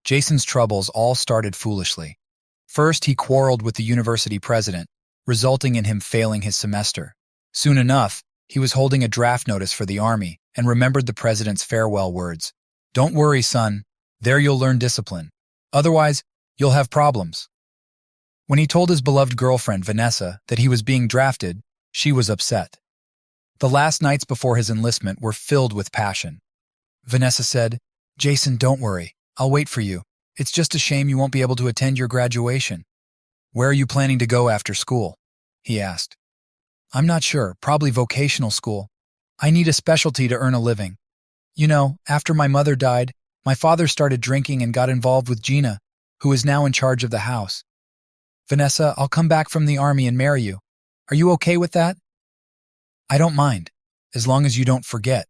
Jason's troubles all started foolishly. First, he quarreled with the university president, resulting in him failing his semester. Soon enough, he was holding a draft notice for the army and remembered the president's farewell words. "Don't worry, son. There you'll learn discipline. Otherwise, you'll have problems." When he told his beloved girlfriend, Vanessa, that he was being drafted, she was upset. The last nights before his enlistment were filled with passion. Vanessa said, "Jason, don't worry. I'll wait for you. It's just a shame you won't be able to attend your graduation." "Where are you planning to go after school?" he asked. "I'm not sure. Probably vocational school. I need a specialty to earn a living. You know, after my mother died, my father started drinking and got involved with Gina, who is now in charge of the house. Vanessa, I'll come back from the army and marry you. Are you okay with that?" "I don't mind, as long as you don't forget."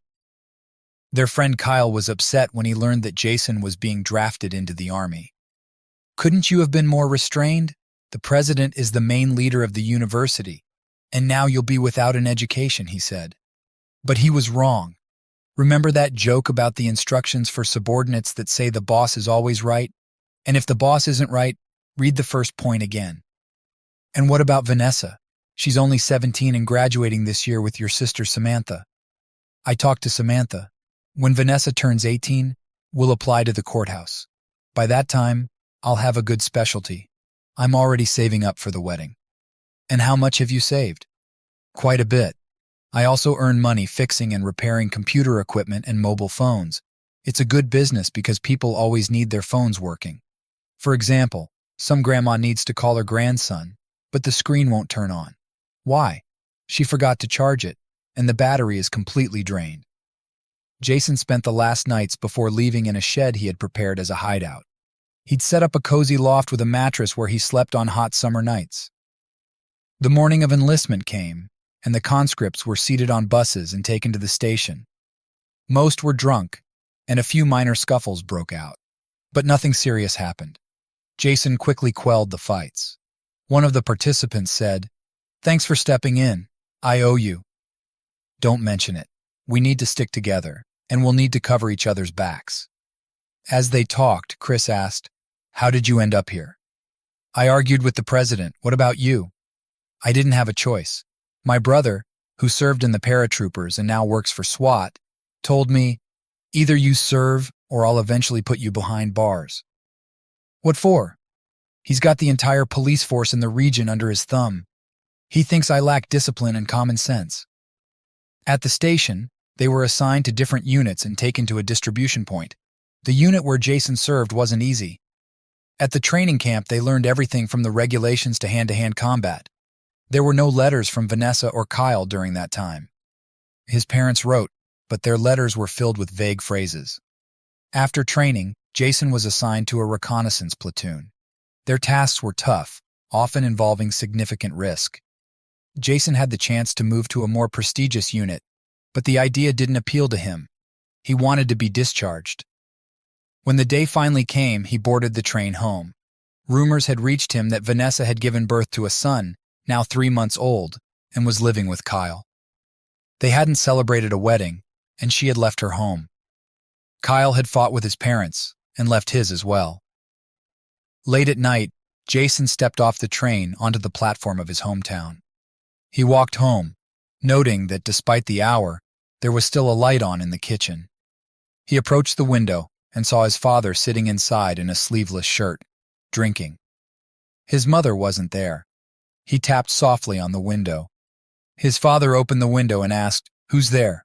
Their friend Kyle was upset when he learned that Jason was being drafted into the army. "Couldn't you have been more restrained? The president is the main leader of the university, and now you'll be without an education," he said. But he was wrong. Remember that joke about the instructions for subordinates that say the boss is always right? And if the boss isn't right, read the first point again. And what about Vanessa? She's only 17 and graduating this year with your sister Samantha. I talked to Samantha. When Vanessa turns 18, we'll apply to the courthouse. By that time, I'll have a good specialty. I'm already saving up for the wedding. And how much have you saved? Quite a bit. I also earn money fixing and repairing computer equipment and mobile phones. It's a good business because people always need their phones working. For example, some grandma needs to call her grandson, but the screen won't turn on. Why? She forgot to charge it, and the battery is completely drained. Jason spent the last nights before leaving in a shed he had prepared as a hideout. He'd set up a cozy loft with a mattress where he slept on hot summer nights. The morning of enlistment came, and the conscripts were seated on buses and taken to the station. Most were drunk, and a few minor scuffles broke out. But nothing serious happened. Jason quickly quelled the fights. One of the participants said, "Thanks for stepping in. I owe you." "Don't mention it. We need to stick together, and we'll need to cover each other's backs." As they talked, Chris asked, "How did you end up here?" "I argued with the president. What about you?" "I didn't have a choice. My brother, who served in the paratroopers and now works for SWAT, told me, 'Either you serve or I'll eventually put you behind bars.'" "What for?" "He's got the entire police force in the region under his thumb. He thinks I lack discipline and common sense." At the station, they were assigned to different units and taken to a distribution point. The unit where Jason served wasn't easy. At the training camp, they learned everything from the regulations to hand-to-hand combat. There were no letters from Vanessa or Kyle during that time. His parents wrote, but their letters were filled with vague phrases. After training, Jason was assigned to a reconnaissance platoon. Their tasks were tough, often involving significant risk. Jason had the chance to move to a more prestigious unit, but the idea didn't appeal to him. He wanted to be discharged. When the day finally came, he boarded the train home. Rumors had reached him that Vanessa had given birth to a son, now 3 months old, and was living with Kyle. They hadn't celebrated a wedding, and she had left her home. Kyle had fought with his parents, and left his as well. Late at night, Jason stepped off the train onto the platform of his hometown. He walked home, noting that despite the hour, there was still a light on in the kitchen. He approached the window and saw his father sitting inside in a sleeveless shirt, drinking. His mother wasn't there. He tapped softly on the window. His father opened the window and asked, "Who's there?"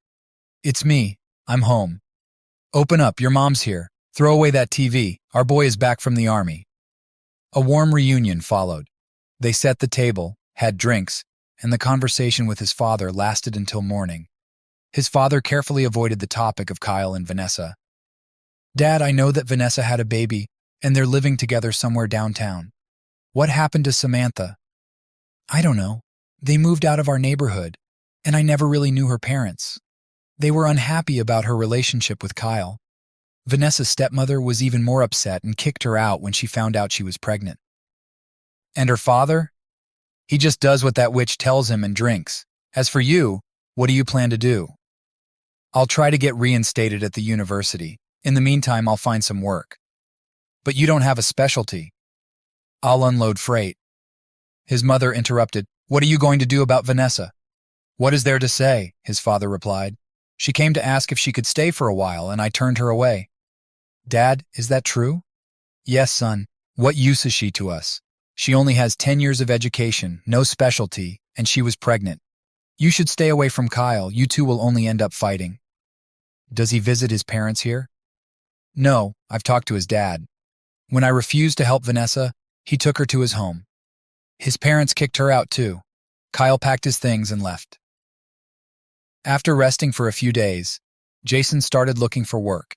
"It's me. I'm home." "Open up, your mom's here. Throw away that TV. Our boy is back from the army." A warm reunion followed. They set the table, had drinks, and the conversation with his father lasted until morning. His father carefully avoided the topic of Kyle and Vanessa. "Dad, I know that Vanessa had a baby, and they're living together somewhere downtown. What happened to Samantha?" "I don't know. They moved out of our neighborhood, and I never really knew her parents. They were unhappy about her relationship with Kyle. Vanessa's stepmother was even more upset and kicked her out when she found out she was pregnant." "And her father?" "He just does what that witch tells him and drinks. As for you, what do you plan to do?" "I'll try to get reinstated at the university. In the meantime, I'll find some work." But you don't have a specialty. I'll unload freight. His mother interrupted. What are you going to do about Vanessa? What is there to say? His father replied. She came to ask if she could stay for a while, and I turned her away. Dad, is that true? Yes, son. What use is she to us? She only has 10 years of education, no specialty, and she was pregnant. You should stay away from Kyle. You two will only end up fighting. Does he visit his parents here? No, I've talked to his dad. When I refused to help Vanessa, he took her to his home. His parents kicked her out too. Kyle packed his things and left. After resting for a few days, Jason started looking for work.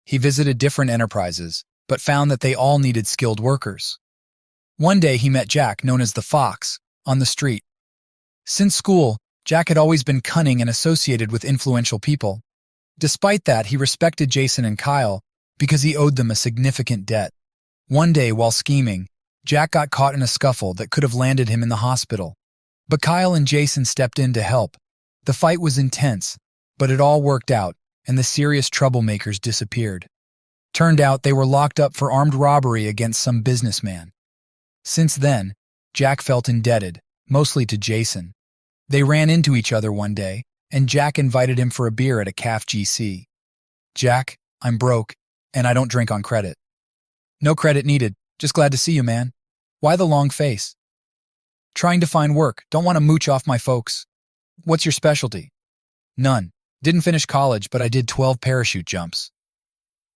He visited different enterprises, but found that they all needed skilled workers. One day he met Jack, known as the Fox, on the street. Since school, Jack had always been cunning and associated with influential people. Despite that, he respected Jason and Kyle because he owed them a significant debt. One day, while scheming, Jack got caught in a scuffle that could have landed him in the hospital. But Kyle and Jason stepped in to help. The fight was intense, but it all worked out, and the serious troublemakers disappeared. Turned out they were locked up for armed robbery against some businessman. Since then, Jack felt indebted, mostly to Jason. They ran into each other one day, and Jack invited him for a beer at a caf GC. Jack, I'm broke, and I don't drink on credit. No credit needed, just glad to see you, man. Why the long face? Trying to find work, don't want to mooch off my folks. What's your specialty? None. Didn't finish college, but I did 12 parachute jumps.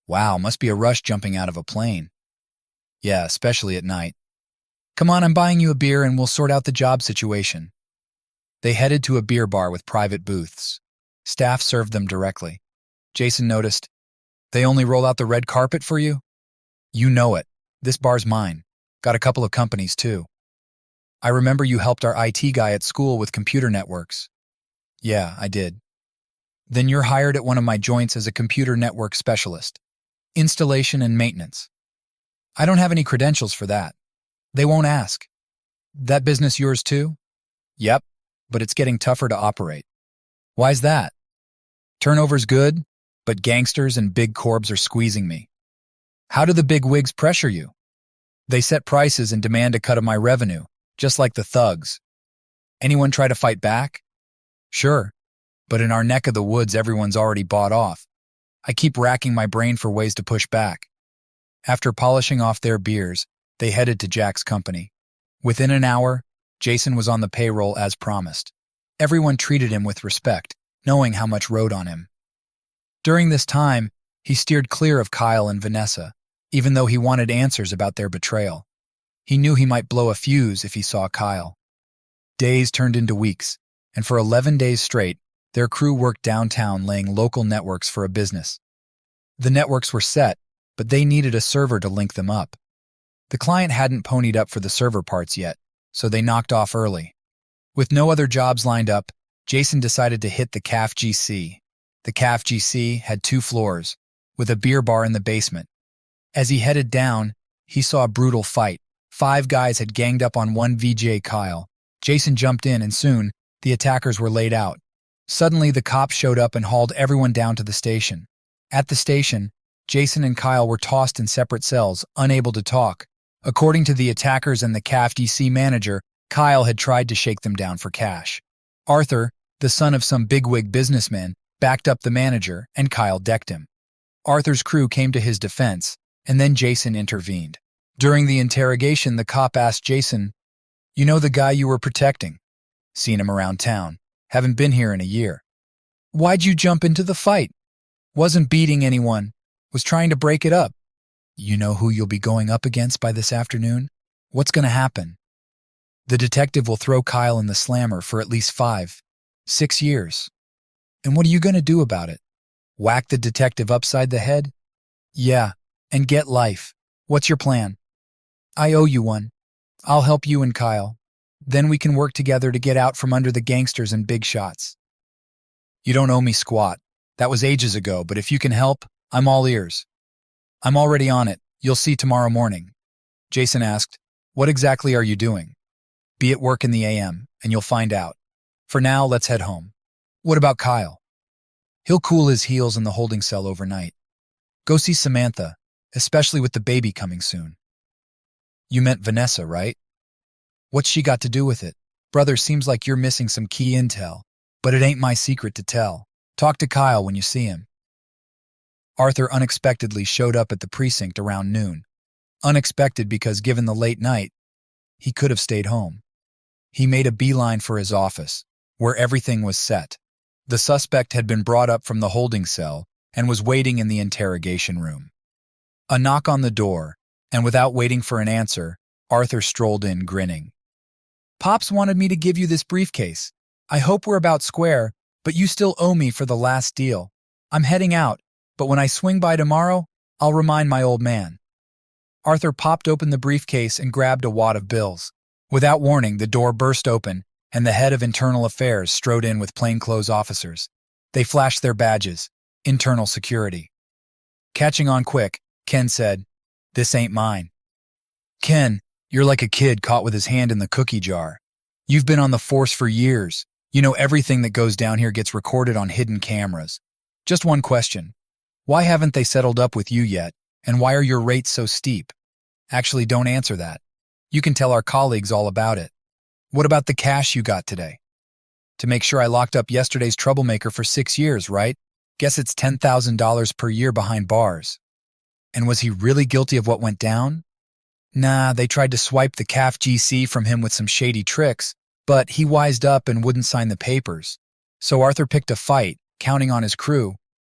Wow, must be a rush jumping out of a plane. Yeah, especially at night. Come on, I'm buying you a beer and we'll sort out the job situation. They headed to a beer bar with private booths. Staff served them directly. Jason noticed, they only roll out the red carpet for you? You know it. This bar's mine. Got a couple of companies, too. I remember you helped our IT guy at school with computer networks. Yeah, I did. Then you're hired at one of my joints as a computer network specialist. Installation and maintenance. I don't have any credentials for that. They won't ask. That business yours too? Yep, but it's getting tougher to operate. Why's that? Turnover's good, but gangsters and big corps are squeezing me. How do the big wigs pressure you? They set prices and demand a cut of my revenue, just like the thugs. Anyone try to fight back? Sure, but in our neck of the woods everyone's already bought off. I keep racking my brain for ways to push back. After polishing off their beers, they headed to Jack's company. Within an hour, Jason was on the payroll as promised. Everyone treated him with respect, knowing how much rode on him. During this time, he steered clear of Kyle and Vanessa, even though he wanted answers about their betrayal. He knew he might blow a fuse if he saw Kyle. Days turned into weeks, and for 11 days straight, their crew worked downtown laying local networks for a business. The networks were set, but they needed a server to link them up. The client hadn't ponied up for the server parts yet, so they knocked off early. With no other jobs lined up, Jason decided to hit the caf GC. The caf GC had 2 floors, with a beer bar in the basement. As he headed down, he saw a brutal fight. 5 guys had ganged up on one VJ Kyle. Jason jumped in and soon, the attackers were laid out. Suddenly, the cops showed up and hauled everyone down to the station. At the station, Jason and Kyle were tossed in separate cells, unable to talk. According to the attackers and the caf GC manager, Kyle had tried to shake them down for cash. Arthur, the son of some bigwig businessman, backed up the manager, and Kyle decked him. Arthur's crew came to his defense, and then Jason intervened. During the interrogation, the cop asked Jason, "You know the guy you were protecting? Seen him around town. Haven't been here in a year. Why'd you jump into the fight? Wasn't beating anyone. Was trying to break it up. You know who you'll be going up against by this afternoon? What's going to happen? The detective will throw Kyle in the slammer for at least 5, 6 years. And what are you going to do about it? Whack the detective upside the head? Yeah, and get life. What's your plan? I owe you one. I'll help you and Kyle. Then we can work together to get out from under the gangsters and big shots. You don't owe me squat. That was ages ago, but if you can help, I'm all ears. I'm already on it. You'll see tomorrow morning. Jason asked, what exactly are you doing? Be at work in the AM, and you'll find out. For now, let's head home. What about Kyle? He'll cool his heels in the holding cell overnight. Go see Samantha, especially with the baby coming soon. You meant Vanessa, right? What's she got to do with it? Brother, seems like you're missing some key intel, but it ain't my secret to tell. Talk to Kyle when you see him. Arthur unexpectedly showed up at the precinct around noon. Unexpected because given the late night, he could have stayed home. He made a beeline for his office, where everything was set. The suspect had been brought up from the holding cell and was waiting in the interrogation room. A knock on the door, and without waiting for an answer, Arthur strolled in, grinning. Pops wanted me to give you this briefcase. I hope we're about square, but you still owe me for the last deal. I'm heading out, but when I swing by tomorrow, I'll remind my old man. Arthur popped open the briefcase and grabbed a wad of bills. Without warning, the door burst open, and the head of Internal Affairs strode in with plainclothes officers. They flashed their badges, Internal Security. Catching on quick, Ken said, "This ain't mine." Ken, you're like a kid caught with his hand in the cookie jar. You've been on the force for years. You know everything that goes down here gets recorded on hidden cameras. Just one question. Why haven't they settled up with you yet, and why are your rates so steep? Actually, don't answer that. You can tell our colleagues all about it. What about the cash you got today? To make sure I locked up yesterday's troublemaker for 6 years, right? Guess it's $10,000 per year behind bars. And was he really guilty of what went down? Nah, they tried to swipe the CAF GC from him with some shady tricks, but he wised up and wouldn't sign the papers. So Arthur picked a fight, counting on his crew,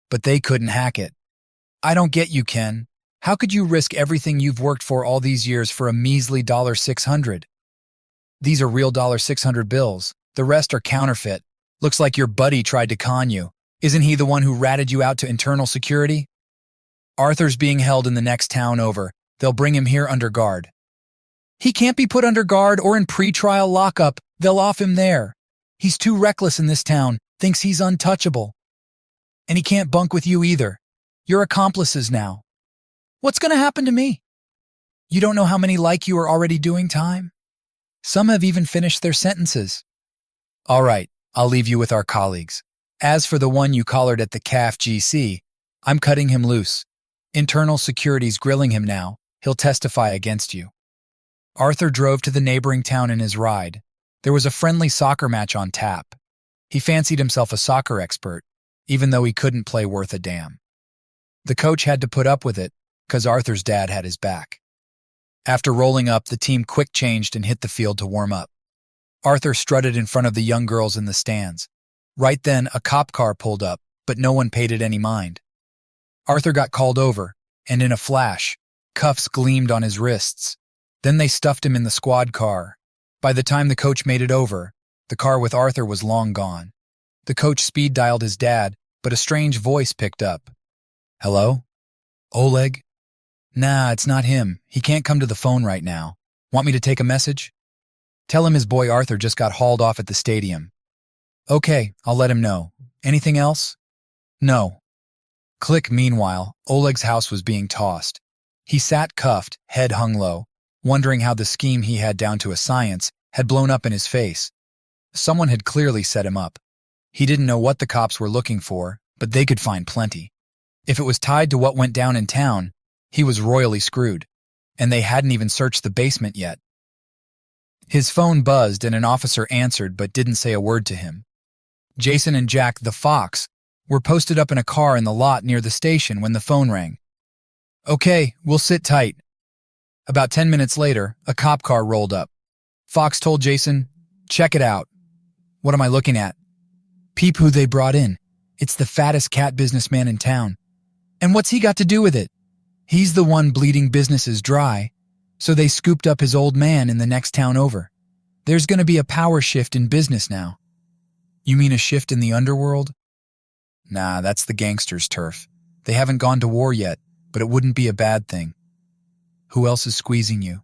but they couldn't hack it. I don't get you, Ken. How could you risk everything you've worked for all these years for a measly $600? These are real $600 bills. The rest are counterfeit. Looks like your buddy tried to con you. Isn't he the one who ratted you out to Internal Security? Arthur's being held in the next town over. They'll bring him here under guard. He can't be put under guard or in pre-trial lockup. They'll off him there. He's too reckless in this town, thinks he's untouchable. And he can't bunk with you either. You're accomplices now. What's going to happen to me? You don't know how many like you are already doing time? Some have even finished their sentences. All right, I'll leave you with our colleagues. As for the one you collared at the CAF GC, I'm cutting him loose. Internal Security's grilling him now. He'll testify against you. Arthur drove to the neighboring town in his ride. There was a friendly soccer match on tap. He fancied himself a soccer expert, even though he couldn't play worth a damn. The coach had to put up with it, because Arthur's dad had his back. After rolling up, the team quick changed and hit the field to warm up. Arthur strutted in front of the young girls in the stands. Right then, a cop car pulled up, but no one paid it any mind. Arthur got called over, and in a flash, cuffs gleamed on his wrists. Then they stuffed him in the squad car. By the time the coach made it over, the car with Arthur was long gone. The coach speed-dialed his dad, but a strange voice picked up. Hello? Oleg? Nah, it's not him. He can't come to the phone right now. Want me to take a message? Tell him his boy Arthur just got hauled off at the stadium. Okay, I'll let him know. Anything else? No. Click. Meanwhile, Oleg's house was being tossed. He sat cuffed, head hung low, wondering how the scheme he had down to a science had blown up in his face. Someone had clearly set him up. He didn't know what the cops were looking for, but they could find plenty. If it was tied to what went down in town, he was royally screwed, and they hadn't even searched the basement yet. His phone buzzed and an officer answered but didn't say a word to him. Jason and Jack, the Fox, were posted up in a car in the lot near the station when the phone rang. Okay, we'll sit tight. About 10 minutes later, a cop car rolled up. Fox told Jason, check it out. What am I looking at? Peep who they brought in. It's the fattest cat businessman in town. And what's he got to do with it? He's the one bleeding businesses dry, so they scooped up his old man in the next town over. There's going to be a power shift in business now. You mean a shift in the underworld? Nah, that's the gangsters' turf. They haven't gone to war yet, but it wouldn't be a bad thing. Who else is squeezing you?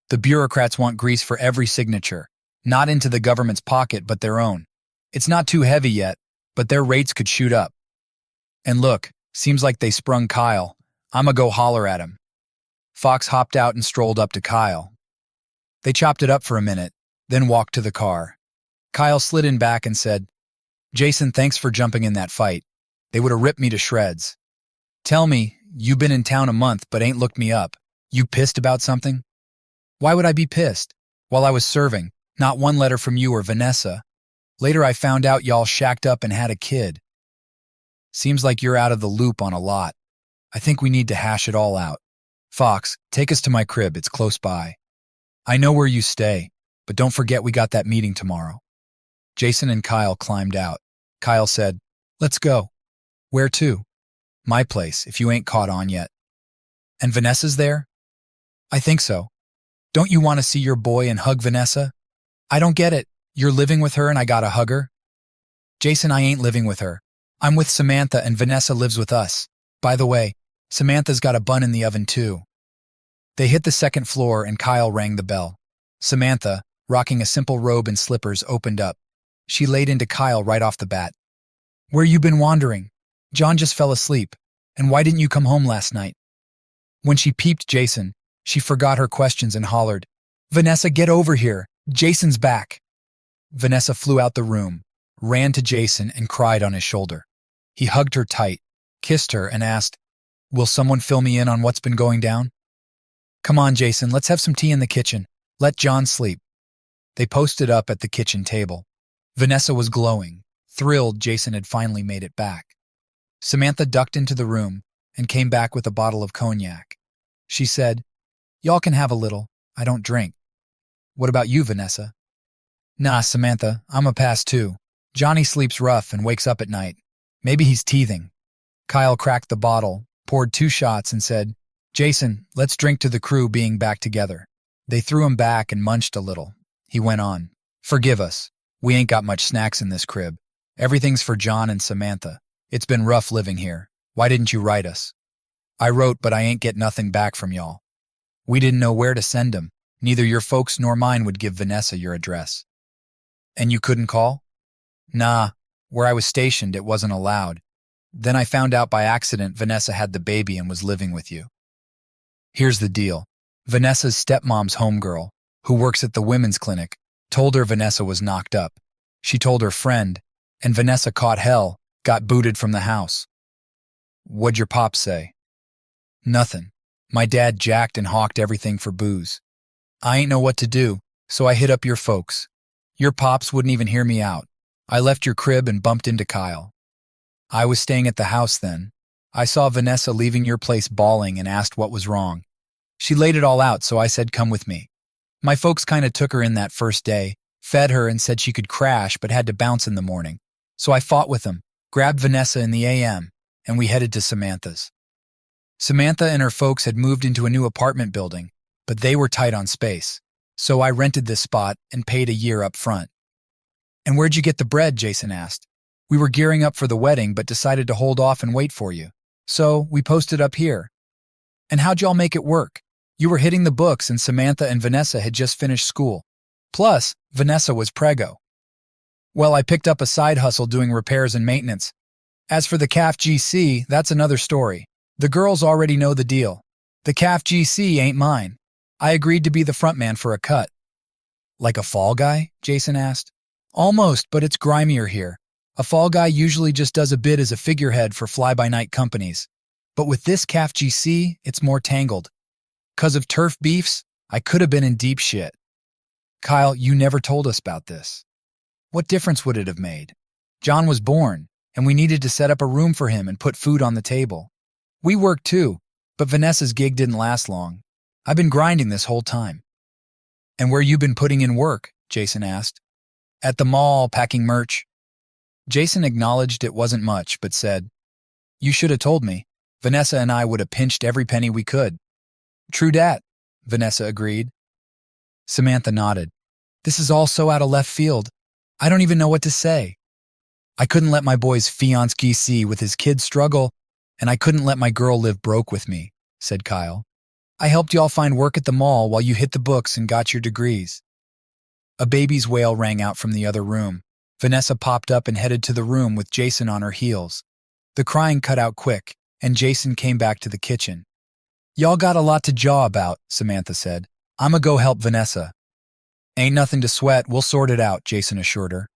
The bureaucrats want grease for every signature, not into the government's pocket but their own. It's not too heavy yet, but their rates could shoot up. And look, seems like they sprung Kyle. I'ma go holler at him. Fox hopped out and strolled up to Kyle. They chopped it up for a minute, then walked to the car. Kyle slid in back and said, Jason, thanks for jumping in that fight. They would have ripped me to shreds. Tell me, You been in town a month but ain't looked me up. You pissed about something? Why would I be pissed? While I was serving, not one letter from you or Vanessa. Later I found out y'all shacked up and had a kid. Seems like you're out of the loop on a lot. I think we need to hash it all out. Fox, take us to my crib, it's close by. I know where you stay, but don't forget we got that meeting tomorrow. Jason and Kyle climbed out. Kyle said, let's go. Where to? My place, if you ain't caught on yet. And Vanessa's there? I think so. Don't you want to see your boy and hug Vanessa? I don't get it. You're living with her and I gotta hug her? Jason, I ain't living with her. I'm with Samantha and Vanessa lives with us. By the way, Samantha's got a bun in the oven too. They hit the second floor and Kyle rang the bell. Samantha, rocking a simple robe and slippers, opened up. She laid into Kyle right off the bat. Where you been wandering? John just fell asleep. And why didn't you come home last night? When she peeped Jason, she forgot her questions and hollered, Vanessa, get over here. Jason's back. Vanessa flew out the room, ran to Jason and cried on his shoulder. He hugged her tight, kissed her and asked, will someone fill me in on what's been going down? Come on, Jason, let's have some tea in the kitchen. Let John sleep. They posted up at the kitchen table. Vanessa was glowing, thrilled Jason had finally made it back. Samantha ducked into the room and came back with a bottle of cognac. She said, y'all can have a little. I don't drink. What about you, Vanessa? Nah, Samantha, I'm a pass too. Johnny sleeps rough and wakes up at night. Maybe he's teething. Kyle cracked the bottle, poured 2 shots and said, Jason, let's drink to the crew being back together. They threw him back and munched a little. He went on, forgive us. We ain't got much snacks in this crib. Everything's for John and Samantha. It's been rough living here. Why didn't you write us? I wrote, but I ain't get nothing back from y'all. We didn't know where to send 'em. Neither your folks nor mine would give Vanessa your address. And you couldn't call? Nah, where I was stationed it wasn't allowed. Then I found out by accident Vanessa had the baby and was living with you. Here's the deal. Vanessa's stepmom's homegirl, who works at the women's clinic, told her Vanessa was knocked up. She told her friend, and Vanessa caught hell, got booted from the house. What'd your pops say? Nothing. My dad jacked and hawked everything for booze. I ain't know what to do, so I hit up your folks. Your pops wouldn't even hear me out. I left your crib and bumped into Kyle. I was staying at the house then. I saw Vanessa leaving your place bawling and asked what was wrong. She laid it all out, so I said come with me. My folks kinda took her in that first day, fed her and said she could crash but had to bounce in the morning. So I fought with them, grabbed Vanessa in the AM, and we headed to Samantha's. Samantha and her folks had moved into a new apartment building, but they were tight on space. So I rented this spot and paid a year up front. And where'd you get the bread, Jason asked. We were gearing up for the wedding but decided to hold off and wait for you. So we posted up here. And how'd y'all make it work? You were hitting the books and Samantha and Vanessa had just finished school. Plus, Vanessa was preggo. Well, I picked up a side hustle doing repairs and maintenance. As for the CAF GC, that's another story. The girls already know the deal. The CAF GC ain't mine. I agreed to be the frontman for a cut. Like a fall guy? Jason asked. Almost, but it's grimier here. A fall guy usually just does a bid as a figurehead for fly-by-night companies. But with this CAF GC, it's more tangled. 'Cause of turf beefs, I could have been in deep shit. Kyle, you never told us about this. What difference would it have made? John was born, and we needed to set up a room for him and put food on the table. We worked too, but Vanessa's gig didn't last long. I've been grinding this whole time. And where you been putting in work? Jason asked. At the mall, packing merch. Jason acknowledged it wasn't much, but said, You should have told me. Vanessa and I would have pinched every penny we could. True dat, Vanessa agreed. Samantha nodded. This is all so out of left field. I don't even know what to say. I couldn't let my boy's fiancé see with his kids struggle, and I couldn't let my girl live broke with me, said Kyle. I helped y'all find work at the mall while you hit the books and got your degrees. A baby's wail rang out from the other room. Vanessa popped up and headed to the room with Jason on her heels. The crying cut out quick, and Jason came back to the kitchen. Y'all got a lot to jaw about, Samantha said. I'ma go help Vanessa. Ain't nothing to sweat, we'll sort it out, Jason assured her.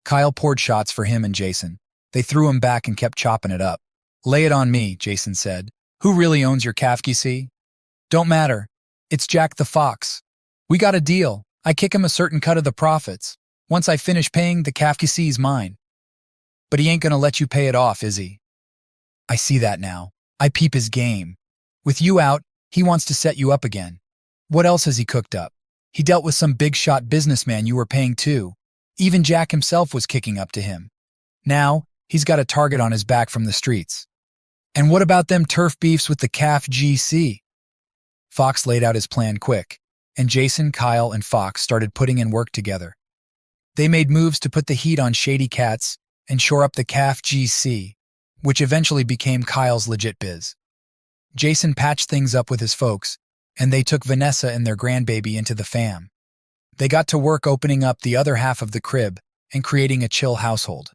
Kyle poured shots for him and Jason. They threw him back and kept chopping it up. Lay it on me, Jason said. Who really owns your CAFGC? Don't matter. It's Jack the Fox. We got a deal. I kick him a certain cut of the profits. Once I finish paying, the CAFGC's mine. But he ain't gonna let you pay it off, is he? I see that now. I peep his game. With you out, he wants to set you up again. What else has he cooked up? He dealt with some big-shot businessman you were paying too. Even Jack himself was kicking up to him. Now, he's got a target on his back from the streets. And what about them turf beefs with the CAFGC? Fox laid out his plan quick, and Jason, Kyle, and Fox started putting in work together. They made moves to put the heat on shady cats and shore up the CAFGC, which eventually became Kyle's legit biz. Jason patched things up with his folks, and they took Vanessa and their grandbaby into the fam. They got to work opening up the other half of the crib and creating a chill household.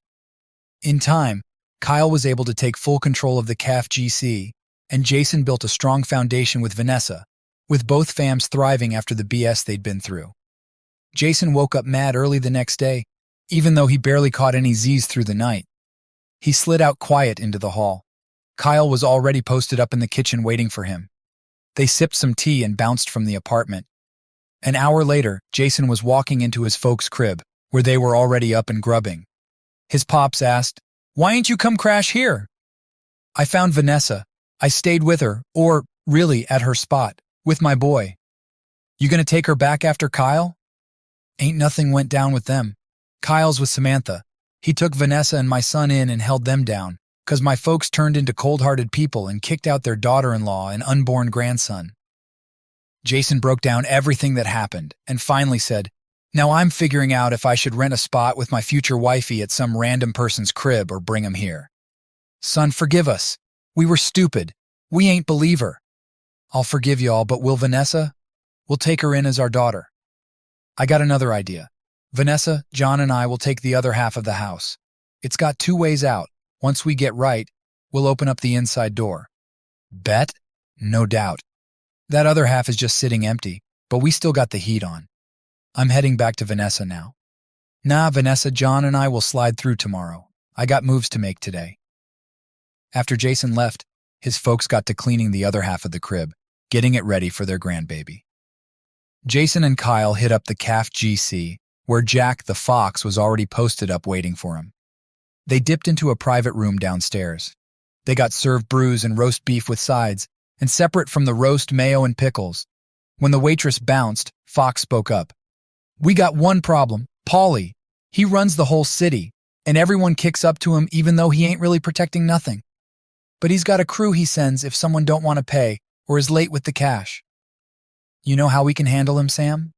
In time, Kyle was able to take full control of the CAFGC, and Jason built a strong foundation with Vanessa, with both fams thriving after the BS they'd been through. Jason woke up mad early the next day, even though he barely caught any Z's through the night. He slid out quiet into the hall. Kyle was already posted up in the kitchen waiting for him. They sipped some tea and bounced from the apartment. An hour later, Jason was walking into his folks' crib, where they were already up and grubbing. His pops asked, "Why ain't you come crash here?" "I found Vanessa. I stayed with her, or, really, at her spot, with my boy." "You gonna take her back after Kyle?" "Ain't nothing went down with them. Kyle's with Samantha. He took Vanessa and my son in and held them down, 'cause my folks turned into cold-hearted people and kicked out their daughter-in-law and unborn grandson." Jason broke down everything that happened and finally said, "Now I'm figuring out if I should rent a spot with my future wifey at some random person's crib or bring him here. Son, forgive us. We were stupid. We ain't believe her. I'll forgive y'all, but will Vanessa? We'll take her in as our daughter. I got another idea. Vanessa, John, and I will take the other half of the house. It's got 2 ways out. Once we get right, we'll open up the inside door." "Bet? No doubt. That other half is just sitting empty, but we still got the heat on. I'm heading back to Vanessa now." "Nah, Vanessa, John and I will slide through tomorrow. I got moves to make today." After Jason left, his folks got to cleaning the other half of the crib, getting it ready for their grandbaby. Jason and Kyle hit up the CAFGC, where Jack the Fox was already posted up waiting for him. They dipped into a private room downstairs. They got served brews and roast beef with sides, and separate from the roast, mayo, and pickles. When the waitress bounced, Fox spoke up. "We got one problem, Paulie. He runs the whole city, and everyone kicks up to him even though he ain't really protecting nothing. But he's got a crew he sends if someone don't want to pay or is late with the cash. You know how we can handle him, Sam?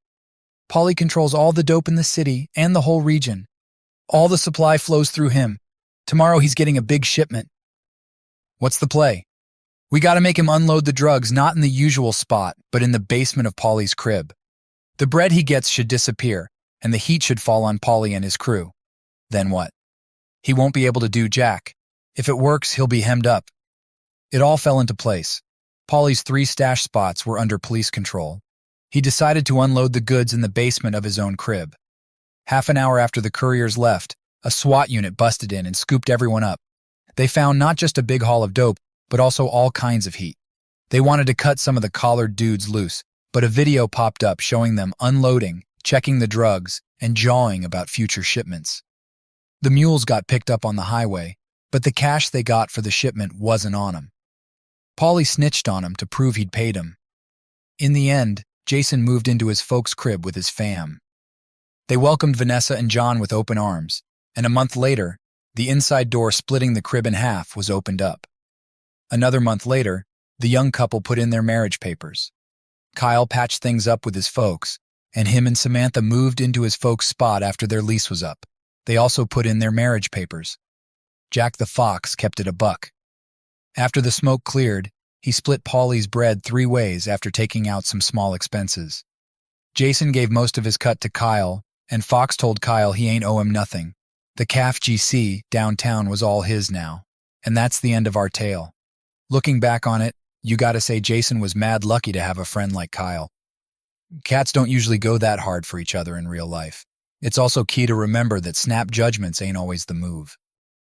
Paulie controls all the dope in the city and the whole region. All the supply flows through him. Tomorrow he's getting a big shipment." "What's the play?" "We gotta make him unload the drugs not in the usual spot, but in the basement of Paulie's crib. The bread he gets should disappear, and the heat should fall on Paulie and his crew. Then what? He won't be able to do jack. If it works, he'll be hemmed up." It all fell into place. Paulie's 3 stash spots were under police control. He decided to unload the goods in the basement of his own crib. Half an hour after the couriers left, a SWAT unit busted in and scooped everyone up. They found not just a big haul of dope, but also all kinds of heat. They wanted to cut some of the collared dudes loose, but a video popped up showing them unloading, checking the drugs, and jawing about future shipments. The mules got picked up on the highway, but the cash they got for the shipment wasn't on them. Paulie snitched on him to prove he'd paid him. In the end, Jason moved into his folks' crib with his fam. They welcomed Vanessa and John with open arms, and a month later, the inside door splitting the crib in half was opened up. Another month later, the young couple put in their marriage papers. Kyle patched things up with his folks, and him and Samantha moved into his folks' spot after their lease was up. They also put in their marriage papers. Jack the Fox kept it a buck. After the smoke cleared, he split Paulie's bread 3 ways after taking out some small expenses. Jason gave most of his cut to Kyle, and Fox told Kyle he ain't owe him nothing. The CAFGC downtown was all his now, and that's the end of our tale. Looking back on it, you gotta say Jason was mad lucky to have a friend like Kyle. Cats don't usually go that hard for each other in real life. It's also key to remember that snap judgments ain't always the move.